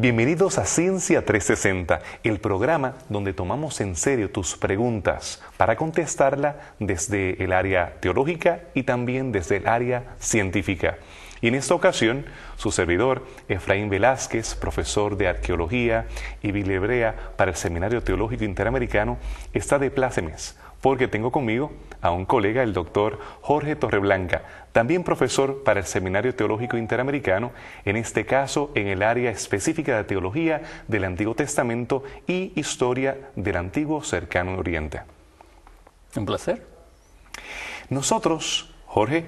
Bienvenidos a Ciencia 360, el programa donde tomamos en serio tus preguntas para contestarla desde el área teológica y también desde el área científica. Y en esta ocasión, su servidor, Efraín Velázquez, profesor de Arqueología y Biblia Hebrea para el Seminario Teológico Interamericano, está de plácemes, porque tengo conmigo a un colega, el doctor Jorge Torreblanca, también profesor para el Seminario Teológico Interamericano, en este caso en el área específica de Teología del Antiguo Testamento y Historia del Antiguo Cercano Oriente. Un placer. Nosotros, Jorge,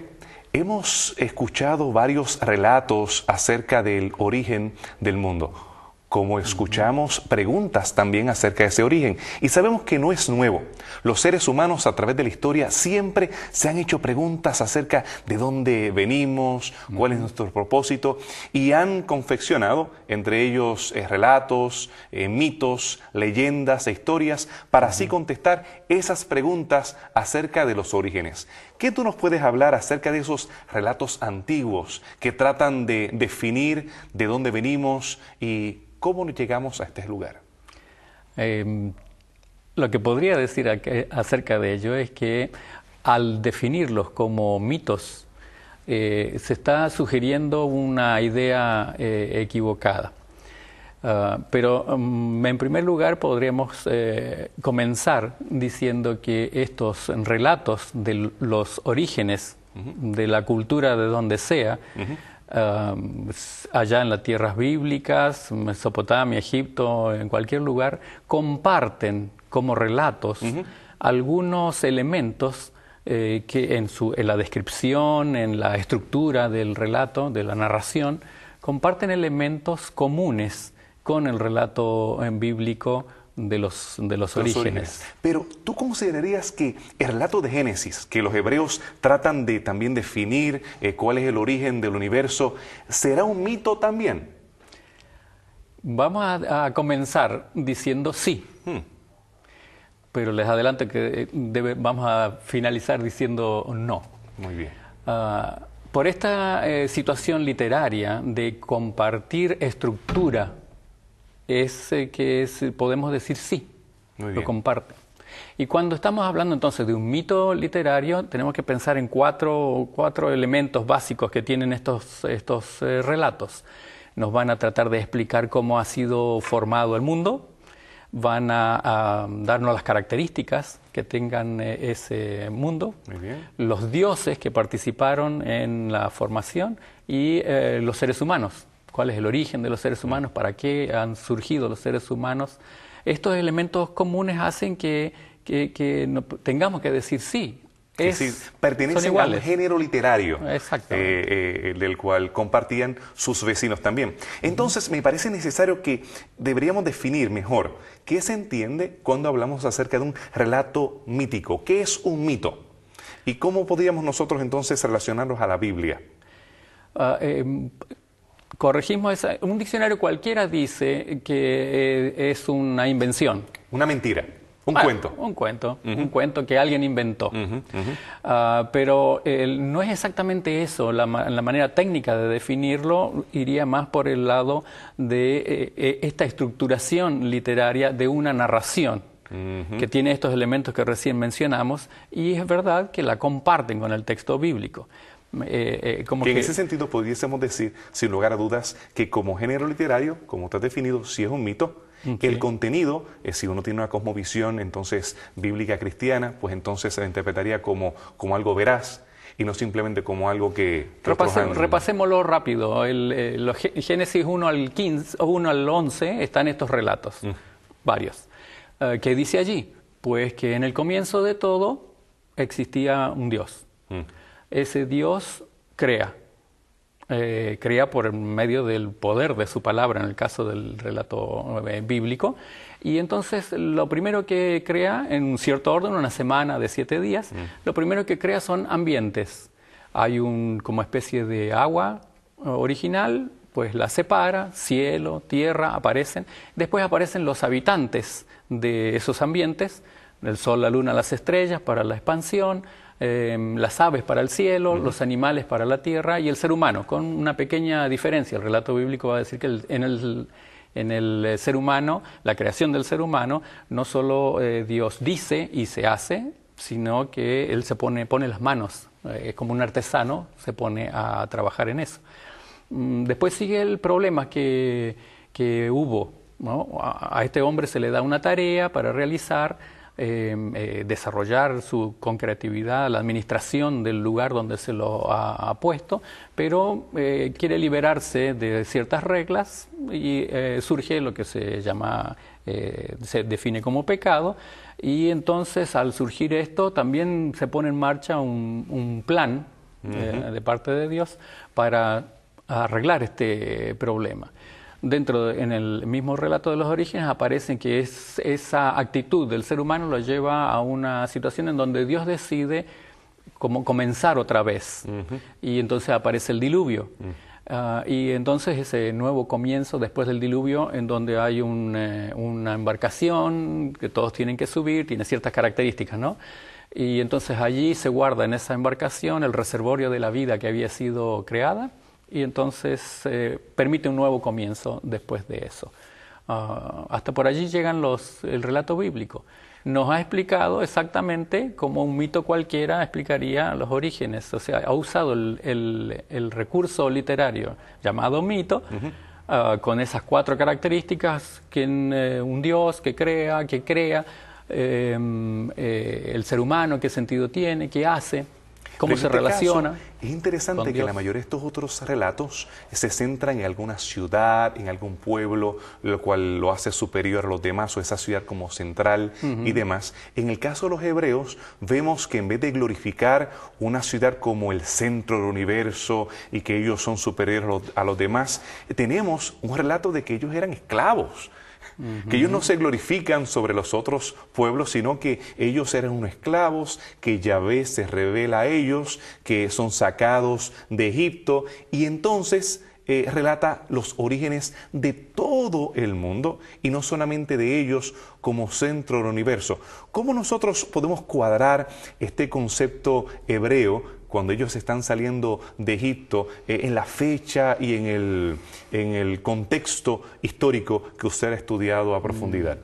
hemos escuchado varios relatos acerca del origen del mundo, como escuchamos preguntas también acerca de ese origen. Y sabemos que no es nuevo. Los seres humanos a través de la historia siempre se han hecho preguntas acerca de dónde venimos, cuál es nuestro propósito, y han confeccionado, entre ellos, relatos, mitos, leyendas e historias, para así contestar esas preguntas acerca de los orígenes. ¿Qué tú nos puedes hablar acerca de esos relatos antiguos que tratan de definir de dónde venimos y cómo llegamos a este lugar? Lo que podría decir acerca de ello es que al definirlos como mitos, se está sugiriendo una idea equivocada. Pero en primer lugar podríamos comenzar diciendo que estos relatos de los orígenes de la cultura de donde sea, allá en las tierras bíblicas, Mesopotamia, Egipto, en cualquier lugar, comparten como relatos algunos elementos que en la descripción, en la estructura del relato, de la narración, comparten elementos comunes con el relato bíblico de los orígenes. Pero ¿tú considerarías que el relato de Génesis, que los hebreos tratan de también definir cuál es el origen del universo, será un mito también? Vamos a comenzar diciendo sí. Pero les adelanto que vamos a finalizar diciendo no. Muy bien. Por esta situación literaria de compartir estructura, podemos decir sí, lo comparten. Y cuando estamos hablando entonces de un mito literario, tenemos que pensar en cuatro elementos básicos que tienen estos relatos. Nos van a tratar de explicar cómo ha sido formado el mundo, van a darnos las características que tengan ese mundo, los dioses que participaron en la formación y los seres humanos. ¿Cuál es el origen de los seres humanos? ¿Para qué han surgido los seres humanos? Estos elementos comunes hacen que no tengamos que decir sí. Es decir, pertenecen al género literario del cual compartían sus vecinos también. Entonces, me parece necesario que deberíamos definir mejor qué se entiende cuando hablamos acerca de un relato mítico. ¿Qué es un mito? ¿Y cómo podríamos nosotros entonces relacionarnos a la Biblia? Corregimos un diccionario cualquiera dice que es una invención. Una mentira, un cuento. Un cuento que alguien inventó. Pero no es exactamente eso. La manera técnica de definirlo iría más por el lado de esta estructuración literaria de una narración. Que tiene estos elementos que recién mencionamos, y es verdad que la comparten con el texto bíblico. En ese sentido pudiésemos decir, sin lugar a dudas, que como género literario, como está definido, sí es un mito. El contenido, si uno tiene una cosmovisión entonces bíblica cristiana, pues entonces se la interpretaría como algo veraz y no simplemente como algo que repasémoslo rápido. Los Génesis 1 al 15, 1 al 11 están estos relatos, varios. ¿Qué dice allí? Pues que en el comienzo de todo existía un Dios. Ese Dios crea por medio del poder de su palabra, en el caso del relato bíblico. Y entonces lo primero que crea, en un cierto orden, una semana de 7 días, lo primero que crea son ambientes. Hay como especie de agua original, pues la separa, cielo, tierra, aparecen. Después aparecen los habitantes de esos ambientes, el sol, la luna, las estrellas para la expansión, las aves para el cielo, los animales para la tierra y el ser humano, con una pequeña diferencia. El relato bíblico va a decir que en En el ser humano, la creación del ser humano, no solo Dios dice y se hace, sino que Él pone las manos, es como un artesano, se pone a trabajar en eso. Después sigue el problema que hubo, ¿no? A este hombre se le da una tarea para realizar, desarrollar con creatividad la administración del lugar donde se lo ha puesto, pero quiere liberarse de ciertas reglas y surge lo que se llama, se define como pecado, y entonces al surgir esto también se pone en marcha un plan de parte de Dios para arreglar este problema. En el mismo relato de los orígenes aparecen que esa actitud del ser humano lo lleva a una situación en donde Dios decide como comenzar otra vez. Y entonces aparece el diluvio. Y entonces ese nuevo comienzo después del diluvio, en donde hay una embarcación que todos tienen que subir, tiene ciertas características, ¿no? Y entonces allí se guarda en esa embarcación el reservorio de la vida que había sido creada, y entonces permite un nuevo comienzo después de eso. Hasta por allí llegan el relato bíblico. Nos ha explicado exactamente como un mito cualquiera explicaría los orígenes. O sea, ha usado el recurso literario llamado mito, con esas 4 características, un Dios que crea, el ser humano, qué sentido tiene, qué hace, cómo se relaciona. Caso, es interesante que la mayoría de estos otros relatos se centran en alguna ciudad, en algún pueblo, lo cual lo hace superior a los demás, o esa ciudad como central y demás. En el caso de los hebreos, vemos que en vez de glorificar una ciudad como el centro del universo y que ellos son superiores a los demás, tenemos un relato de que ellos eran esclavos. Que ellos no se glorifican sobre los otros pueblos, sino que ellos eran unos esclavos, que Yahvé se revela a ellos, que son sacados de Egipto, y entonces relata los orígenes de todo el mundo y no solamente de ellos como centro del universo. ¿Cómo nosotros podemos cuadrar este concepto hebreo cuando ellos están saliendo de Egipto, en la fecha y en el contexto histórico que usted ha estudiado a profundidad?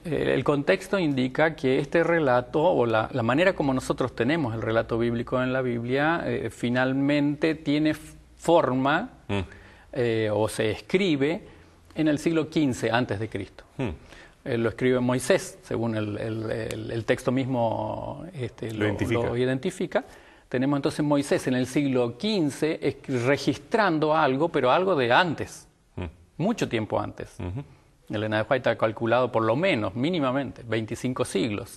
El contexto indica que este relato, o la manera como nosotros tenemos el relato bíblico en la Biblia, finalmente tiene forma o se escribe en el siglo XV antes de Cristo. Lo escribe Moisés, según el texto mismo lo identifica. Tenemos entonces Moisés en el siglo XV registrando algo, pero algo de antes, mucho tiempo antes. Elena de White ha calculado por lo menos, mínimamente, 25 siglos.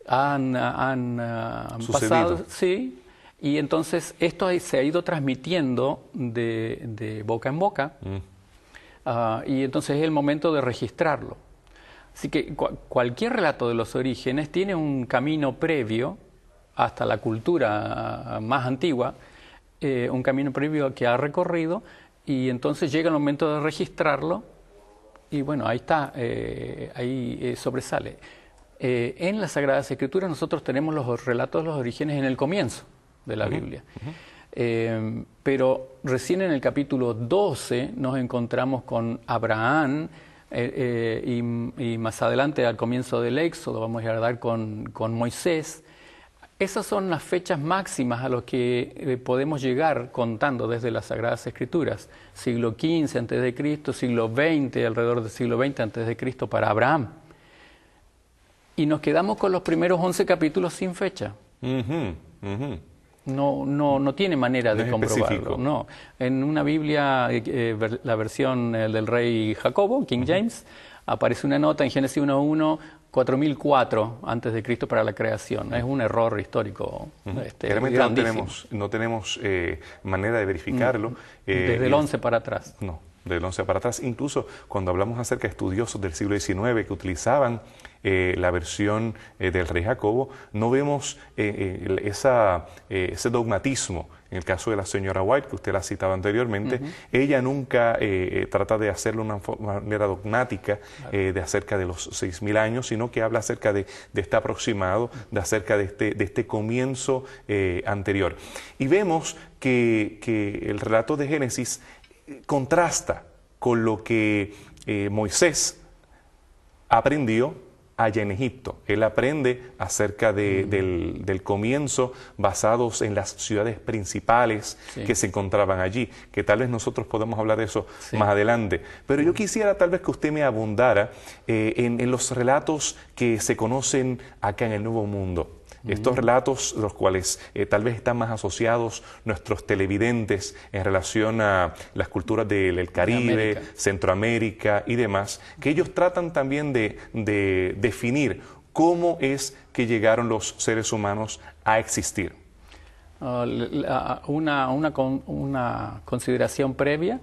Han pasado, sí, y entonces esto se ha ido transmitiendo de boca en boca, y entonces es el momento de registrarlo. Así que cualquier relato de los orígenes tiene un camino previo hasta la cultura más antigua, un camino previo que ha recorrido, y entonces llega el momento de registrarlo, y bueno, ahí está, ahí sobresale. En las Sagradas Escrituras nosotros tenemos los relatos de los orígenes en el comienzo de la Biblia. Pero recién en el capítulo 12 nos encontramos con Abraham, y más adelante al comienzo del Éxodo vamos a dar con Moisés. Esas son las fechas máximas a las que podemos llegar contando desde las Sagradas Escrituras. Siglo XV antes de Cristo, siglo XX, alrededor del siglo XX antes de Cristo para Abraham. Y nos quedamos con los primeros 11 capítulos sin fecha. No tiene manera de comprobarlo. No. En una Biblia, la versión del rey Jacobo, King James, aparece una nota en Génesis 1:1, 4004 antes de Cristo para la creación. Es un error histórico. Realmente no tenemos manera de verificarlo. Desde el 11 para atrás. No, del 11 para atrás. Incluso cuando hablamos acerca de estudiosos del siglo XIX que utilizaban la versión del rey Jacobo, no vemos ese dogmatismo. En el caso de la señora White, que usted la citaba anteriormente, ella nunca trata de hacerlo de una manera dogmática, de acerca de los 6.000 años, sino que habla acerca de este aproximado, acerca de este comienzo anterior. Y vemos que el relato de Génesis contrasta con lo que Moisés aprendió allá en Egipto. Él aprende acerca del comienzo basados en las ciudades principales que se encontraban allí, que tal vez nosotros podamos hablar de eso más adelante. Pero yo quisiera tal vez que usted me abundara en los relatos que se conocen acá en el Nuevo Mundo. Estos relatos, los cuales tal vez están más asociados nuestros televidentes en relación a las culturas del Caribe, Centroamérica y demás, que ellos tratan también de definir cómo es que llegaron los seres humanos a existir. Una consideración previa.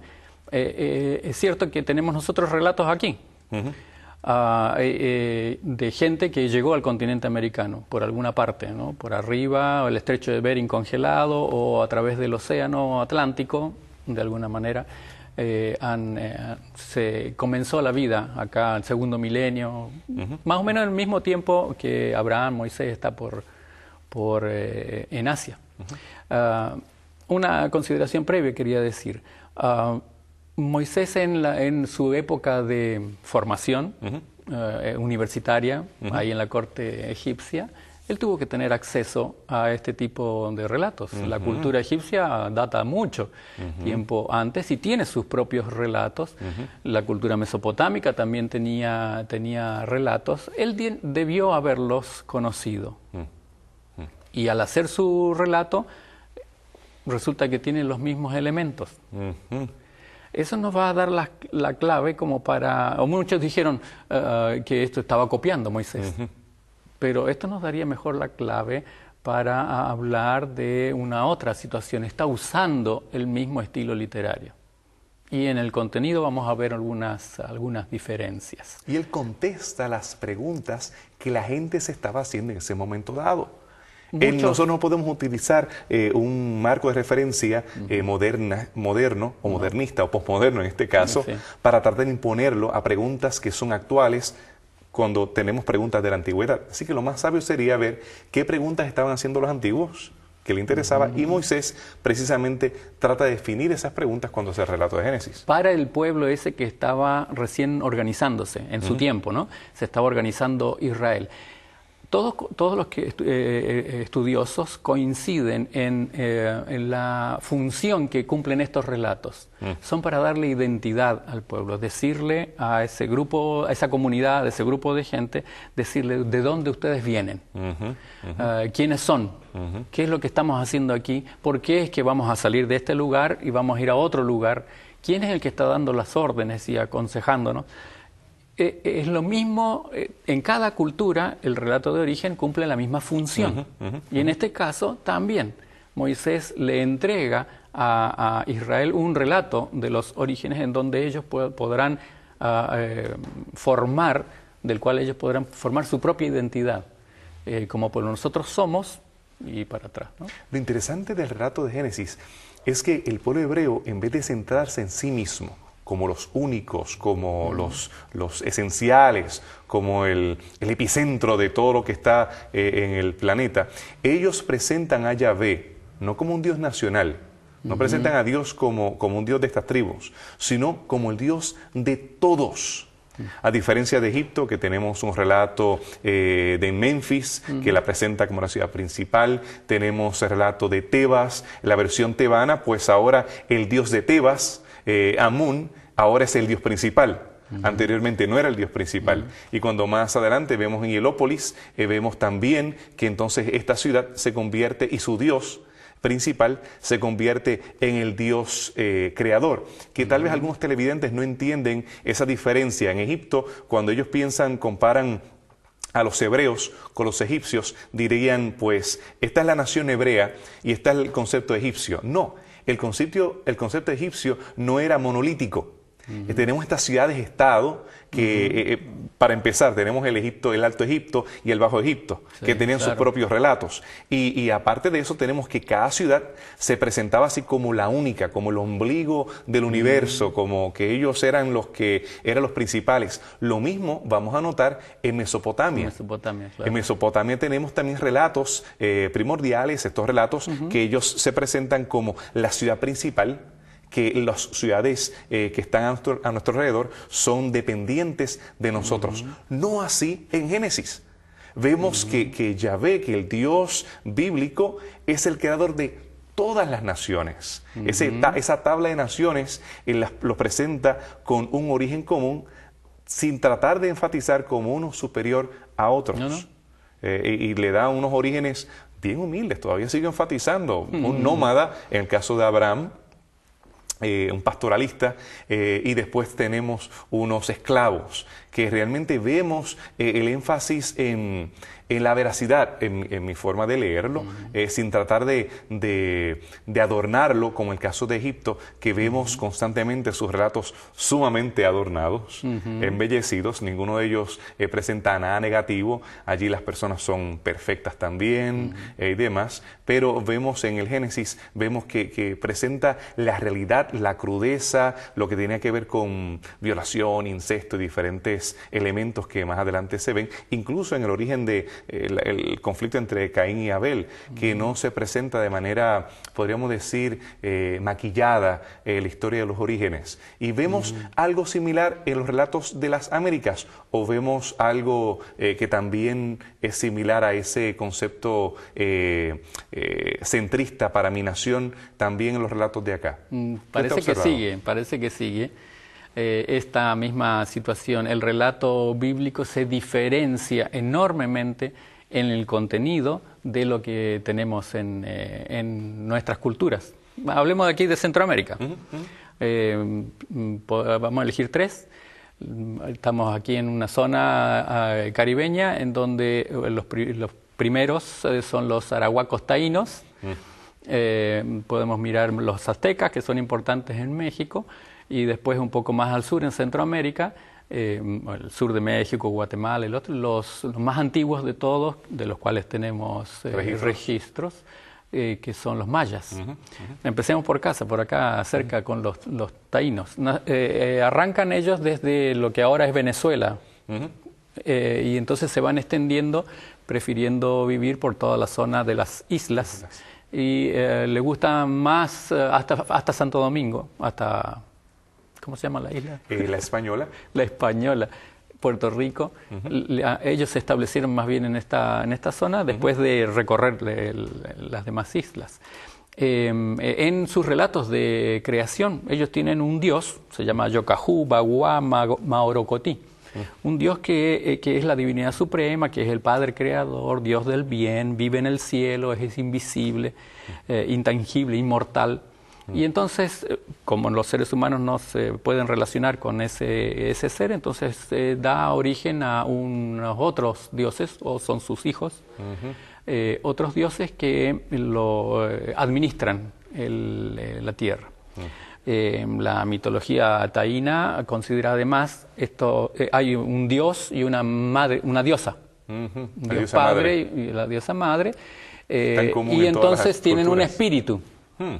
Es cierto que tenemos nosotros relatos aquí. De gente que llegó al continente americano por alguna parte, ¿no? Por arriba, el estrecho de Bering congelado o a través del océano Atlántico, de alguna manera. Se comenzó la vida acá el segundo milenio, más o menos al mismo tiempo que Abraham, Moisés está en Asia. Una consideración previa quería decir. Moisés en su época de formación universitaria, ahí en la corte egipcia, él tuvo que tener acceso a este tipo de relatos. La cultura egipcia data mucho tiempo antes y tiene sus propios relatos. La cultura mesopotámica también tenía relatos. Él debió haberlos conocido. Y al hacer su relato, resulta que tiene los mismos elementos. Eso nos va a dar la clave como para... O muchos dijeron que esto estaba copiando Moisés. Pero esto nos daría mejor la clave para hablar de una otra situación. Está usando el mismo estilo literario. Y en el contenido vamos a ver algunas diferencias. Y él contesta las preguntas que la gente se estaba haciendo en ese momento dado. Nosotros no podemos utilizar un marco de referencia moderno o modernista o posmoderno en este caso para tratar de imponerlo a preguntas que son actuales cuando tenemos preguntas de la antigüedad. Así que lo más sabio sería ver qué preguntas estaban haciendo los antiguos que le interesaba y Moisés precisamente trata de definir esas preguntas cuando hace el relato de Génesis. Para el pueblo ese que estaba recién organizándose en su tiempo, ¿no? Se estaba organizando Israel. Todos los estudiosos coinciden en la función que cumplen estos relatos. Son para darle identidad al pueblo, decirle a ese grupo, a esa comunidad, a ese grupo de gente, decirle de dónde ustedes vienen, quiénes son, qué es lo que estamos haciendo aquí, por qué es que vamos a salir de este lugar y vamos a ir a otro lugar, quién es el que está dando las órdenes y aconsejándonos. Es lo mismo, en cada cultura el relato de origen cumple la misma función. Y en este caso también Moisés le entrega a Israel un relato de los orígenes en donde ellos podrán del cual ellos podrán formar su propia identidad, como pueblo nosotros somos y para atrás, ¿no? Lo interesante del relato de Génesis es que el pueblo hebreo, en vez de centrarse en sí mismo, como los únicos, como los esenciales, como el epicentro de todo lo que está en el planeta, ellos presentan a Yahvé no como un Dios nacional, no presentan a Dios como un Dios de estas tribus, sino como el Dios de todos. A diferencia de Egipto, que tenemos un relato de Memphis, que la presenta como la ciudad principal, tenemos el relato de Tebas, la versión tebana, pues ahora el dios de Tebas, Amún, ahora es el dios principal. Anteriormente no era el dios principal. Y cuando más adelante vemos en Helópolis, vemos también que entonces esta ciudad se convierte y su dios principal se convierte en el Dios creador, que tal vez algunos televidentes no entienden esa diferencia. En Egipto, cuando ellos comparan a los hebreos con los egipcios, dirían, pues, esta es la nación hebrea y está el concepto egipcio. No, el concepto egipcio no era monolítico. Tenemos estas ciudades-estado que, para empezar, tenemos el Alto Egipto y el Bajo Egipto, que tenían sus propios relatos. Y aparte de eso, tenemos que cada ciudad se presentaba así como la única, como el ombligo del universo, como que ellos eran los principales. Lo mismo vamos a notar en Mesopotamia. En Mesopotamia tenemos también relatos primordiales, estos relatos que ellos se presentan como la ciudad principal, que las ciudades que están a nuestro alrededor son dependientes de nosotros. No así en Génesis. Vemos que Yahvé, que el Dios bíblico, es el creador de todas las naciones. Esa tabla de naciones lo presenta con un origen común, sin tratar de enfatizar como uno superior a otros. No. Y le da unos orígenes bien humildes, todavía sigue enfatizando. Un nómada, en el caso de Abraham, un pastoralista, y después tenemos unos esclavos, que realmente vemos el énfasis en la veracidad, en mi forma de leerlo, sin tratar de adornarlo, como el caso de Egipto, que vemos constantemente sus relatos sumamente adornados, embellecidos. Ninguno de ellos presenta nada negativo. Allí las personas son perfectas también y demás, pero vemos en el Génesis, vemos que presenta la realidad, la crudeza, lo que tiene que ver con violación, incesto y diferentes elementos que más adelante se ven, incluso en el origen de el conflicto entre Caín y Abel, que no se presenta de manera, podríamos decir, maquillada la historia de los orígenes. Y vemos algo similar en los relatos de las Américas, o vemos algo que también es similar a ese concepto centrista para mi nación, también en los relatos de acá. Parece que sigue. Esta misma situación. El relato bíblico se diferencia enormemente en el contenido de lo que tenemos en nuestras culturas. Hablemos aquí de Centroamérica. Vamos a elegir 3. Estamos aquí en una zona caribeña en donde los primeros son los arahuacos taínos. Podemos mirar los aztecas, que son importantes en México, y después un poco más al sur, en Centroamérica, el sur de México, Guatemala, los más antiguos de todos, de los cuales tenemos registros, que son los mayas. Empecemos por acá cerca con los taínos. Arrancan ellos desde lo que ahora es Venezuela, y entonces se van extendiendo, prefiriendo vivir por toda la zona de las islas, y le gusta más hasta Santo Domingo, hasta... ¿Cómo se llama la isla? La Española. La Española, Puerto Rico. Ellos se establecieron más bien en esta zona después de recorrer las demás islas. En sus relatos de creación, ellos tienen un dios, se llama Yocajú, Baguá, Maorocotí. Un dios que es la divinidad suprema, que es el Padre Creador, Dios del bien, vive en el cielo, es invisible, intangible, inmortal. Y entonces, como los seres humanos no se pueden relacionar con ese ser, entonces da origen a unos otros dioses, o son sus hijos, otros dioses que lo administran la tierra. La mitología taína considera además hay un dios y una madre, una diosa, un dios padre y la diosa madre, y entonces tienen un espíritu.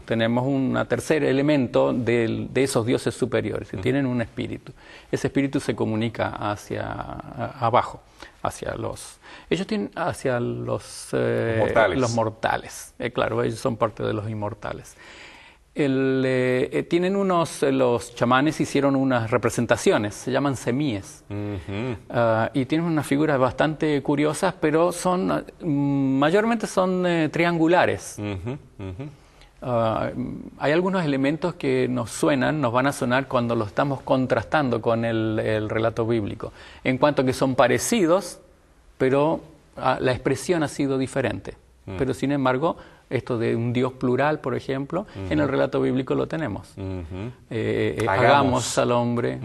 Tenemos un tercer elemento de esos dioses superiores, que tienen un espíritu. Ese espíritu se comunica hacia abajo, hacia los... Ellos tienen hacia los mortales. Claro, ellos son parte de los inmortales. Tienen los chamanes hicieron unas representaciones, se llaman semíes, y tienen unas figuras bastante curiosas, pero mayormente son triangulares. Hay algunos elementos que nos van a sonar cuando lo estamos contrastando con el relato bíblico, en cuanto a que son parecidos, pero la expresión ha sido diferente. Pero sin embargo, esto de un Dios plural, por ejemplo, en el relato bíblico lo tenemos. Hagamos al hombre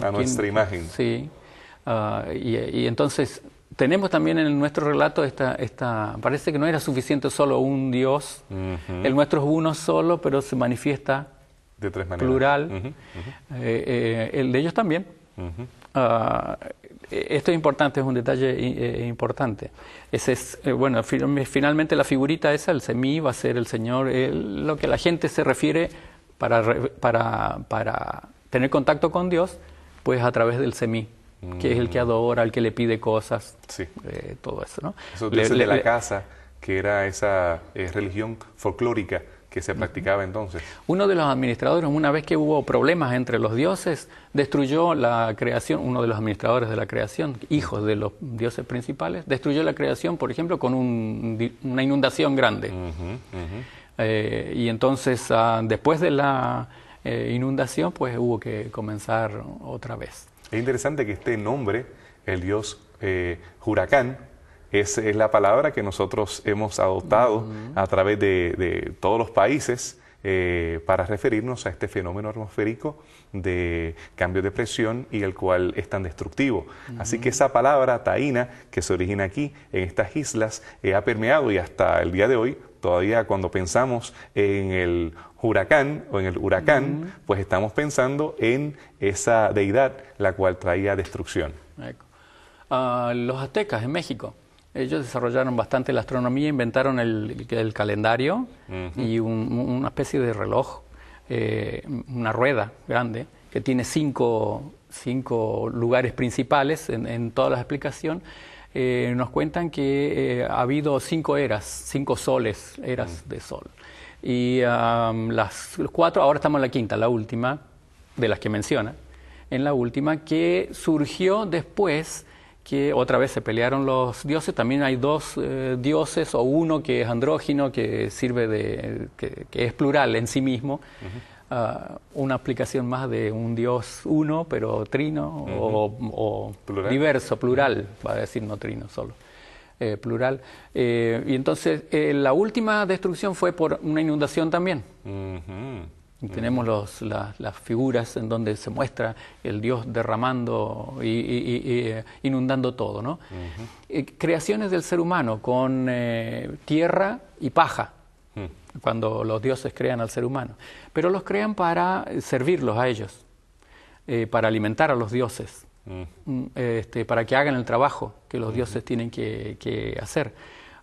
a nuestra imagen. Sí. Y entonces tenemos también en nuestro relato parece que no era suficiente solo un Dios, el nuestro es uno solo, pero se manifiesta de 3 maneras. Plural, el de ellos también. Esto es importante, es un detalle importante. Ese es, finalmente la figurita esa, el semí, va a ser el Señor, lo que la gente se refiere para tener contacto con Dios, pues a través del semí, que es el que adora, el que le pide cosas, todo eso, ¿no? Esos dioses de la casa, que era esa religión folclórica que se practicaba entonces. Uno de los administradores, una vez que hubo problemas entre los dioses, destruyó la creación, uno de los administradores de la creación, hijos de los dioses principales, destruyó la creación, por ejemplo, con una inundación grande. Y entonces, después de la inundación, pues hubo que comenzar otra vez. Es interesante que este nombre, el dios huracán, es la palabra que nosotros hemos adoptado a través de todos los países para referirnos a este fenómeno atmosférico de cambio de presión y el cual es tan destructivo. Así que esa palabra taína que se origina aquí en estas islas ha permeado y hasta el día de hoy, todavía cuando pensamos en el huracán o en el huracán, pues estamos pensando en esa deidad la cual traía destrucción. Los aztecas en México, ellos desarrollaron bastante la astronomía, inventaron el calendario y una especie de reloj, una rueda grande que tiene cinco lugares principales en toda la explicación. Nos cuentan que ha habido 5 eras, 5 soles, eras de sol. Y las 4, ahora estamos en la quinta, la última, de las que menciona, en la última, que surgió después que otra vez se pelearon los dioses. También hay 2 dioses, o uno que es andrógino, que sirve que es plural en sí mismo. Una aplicación más de un dios uno, pero trino, o ¿plural? Diverso, plural, va a decir no trino solo, plural. Y entonces la última destrucción fue por una inundación también. Y tenemos las figuras en donde se muestra el dios derramando y inundando todo, ¿no? Creaciones del ser humano con tierra y paja, cuando los dioses crean al ser humano. Pero los crean para servirlos a ellos, para alimentar a los dioses, para que hagan el trabajo que los dioses tienen que hacer.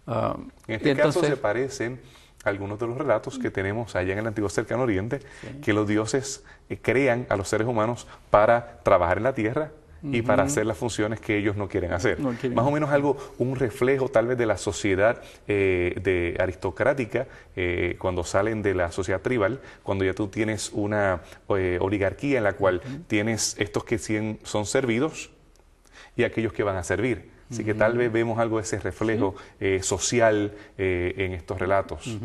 En este caso se parecen algunos de los relatos que tenemos allá en el antiguo cercano oriente, que los dioses crean a los seres humanos para trabajar en la tierra y para hacer las funciones que ellos no quieren hacer. Más o menos un reflejo tal vez de la sociedad de aristocrática, cuando salen de la sociedad tribal, cuando ya tú tienes una oligarquía en la cual tienes estos que son servidos y aquellos que van a servir. Así que tal vez vemos algo de ese reflejo social en estos relatos.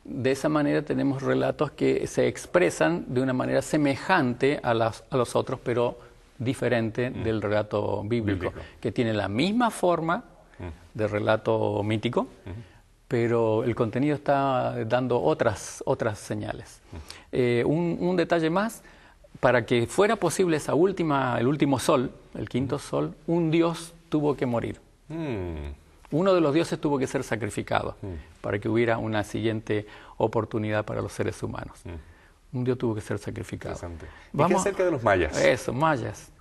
De esa manera tenemos relatos que se expresan de una manera semejante a los otros, pero diferente del relato bíblico, que tiene la misma forma de relato mítico, pero el contenido está dando otras señales. Un detalle más: para que fuera posible el último sol, el quinto sol, un dios tuvo que morir. Uno de los dioses tuvo que ser sacrificado para que hubiera una siguiente oportunidad para los seres humanos. Un dios tuvo que ser sacrificado. ¿Y qué acerca de los mayas? Eso, mayas.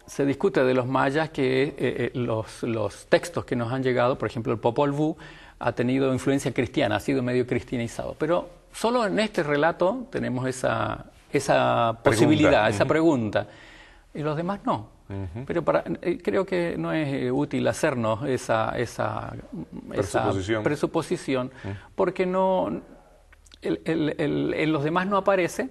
Se discute de los mayas que los textos que nos han llegado, por ejemplo el Popol Vuh, ha tenido influencia cristiana, ha sido medio cristianizado. Pero solo en este relato tenemos esa posibilidad, esa pregunta. Y los demás no. Pero creo que no es útil hacernos esa presuposición, porque en los demás no aparece,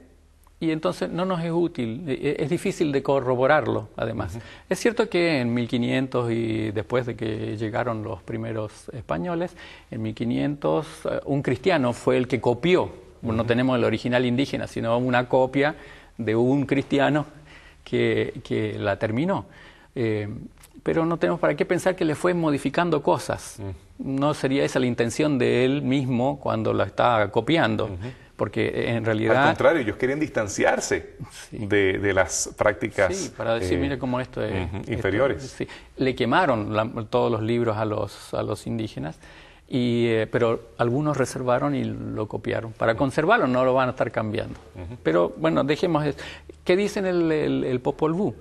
y entonces no nos es útil, es difícil de corroborarlo, además. Es cierto que en 1500 y después de que llegaron los primeros españoles, en 1500 un cristiano fue el que copió, no tenemos el original indígena, sino una copia de un cristiano que la terminó. Pero no tenemos para qué pensar que le fue modificando cosas. No sería esa la intención de él mismo cuando la está copiando, porque en realidad... Al contrario, ellos querían distanciarse de las prácticas... Sí, para decir, mire cómo esto es... inferiores. Le quemaron todos los libros a los indígenas, pero algunos reservaron y lo copiaron. Para conservarlo no lo van a estar cambiando. Pero bueno, dejemos eso. ¿Qué dicen el Popol Vuh?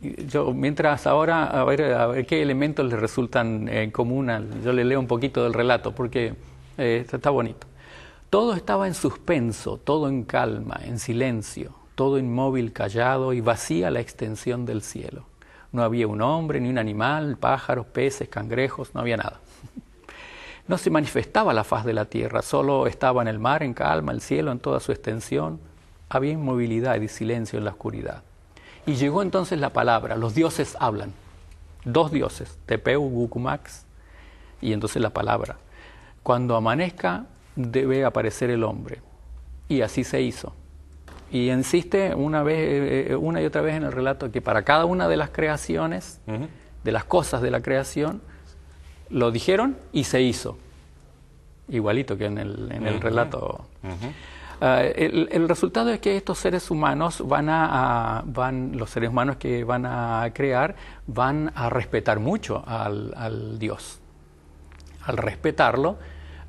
Yo, mientras ahora, a ver qué elementos le resultan en común, yo le leo un poquito del relato, porque está bonito. Todo estaba en suspenso, todo en calma, en silencio, todo inmóvil, callado y vacía la extensión del cielo. No había un hombre, ni un animal, pájaros, peces, cangrejos, no había nada. no se manifestaba la faz de la tierra, solo estaba en el mar, en calma, el cielo en toda su extensión. Había inmovilidad y silencio en la oscuridad. Y llegó entonces la palabra, los dioses hablan. 2 dioses, Tepeu, Gucumax, y entonces la palabra. Cuando amanezca debe aparecer el hombre. Y así se hizo. Y insiste una y otra vez en el relato que para cada una de las creaciones, de las cosas de la creación, lo dijeron y se hizo. Igualito que en el relato. El resultado es que estos seres humanos los seres humanos que van a crear, van a respetar mucho al Dios. Al respetarlo,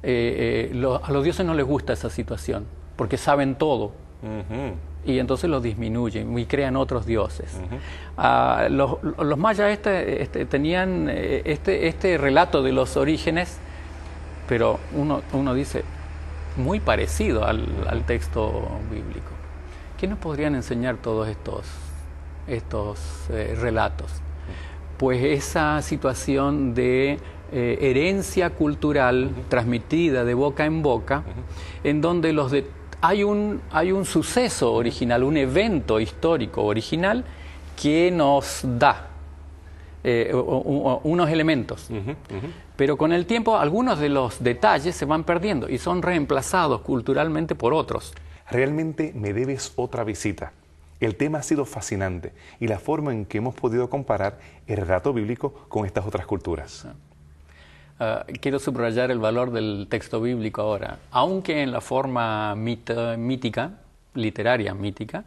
a los dioses no les gusta esa situación, porque saben todo. Y entonces los disminuyen y crean otros dioses. Los mayas tenían este relato de los orígenes, pero uno dice, muy parecido al texto bíblico. ¿Qué nos podrían enseñar todos estos relatos? Pues esa situación de herencia cultural transmitida de boca en boca, en donde hay un suceso original, un evento histórico original que nos da unos elementos. Pero con el tiempo algunos de los detalles se van perdiendo y son reemplazados culturalmente por otros. Realmente me debes otra visita. El tema ha sido fascinante y la forma en que hemos podido comparar el relato bíblico con estas otras culturas. Quiero subrayar el valor del texto bíblico ahora. Aunque en la forma mítica, literaria mítica,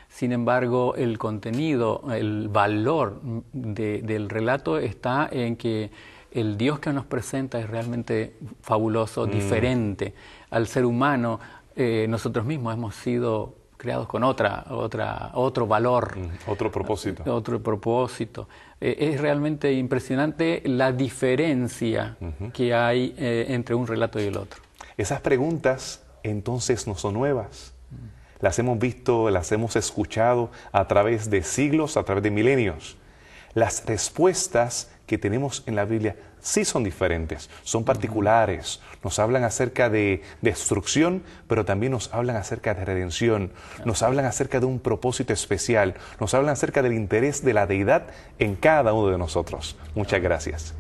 sin embargo, el contenido, el valor del relato está en que el Dios que nos presenta es realmente fabuloso, diferente. Al ser humano, nosotros mismos hemos sido creados con otro valor. Otro propósito. Otro propósito. Es realmente impresionante la diferencia que hay entre un relato y el otro. Esas preguntas entonces no son nuevas. Las hemos visto, las hemos escuchado a través de siglos, a través de milenios. Las respuestas que tenemos en la Biblia sí son diferentes, son particulares. Nos hablan acerca de destrucción, pero también nos hablan acerca de redención. Nos hablan acerca de un propósito especial. Nos hablan acerca del interés de la deidad en cada uno de nosotros. Muchas gracias.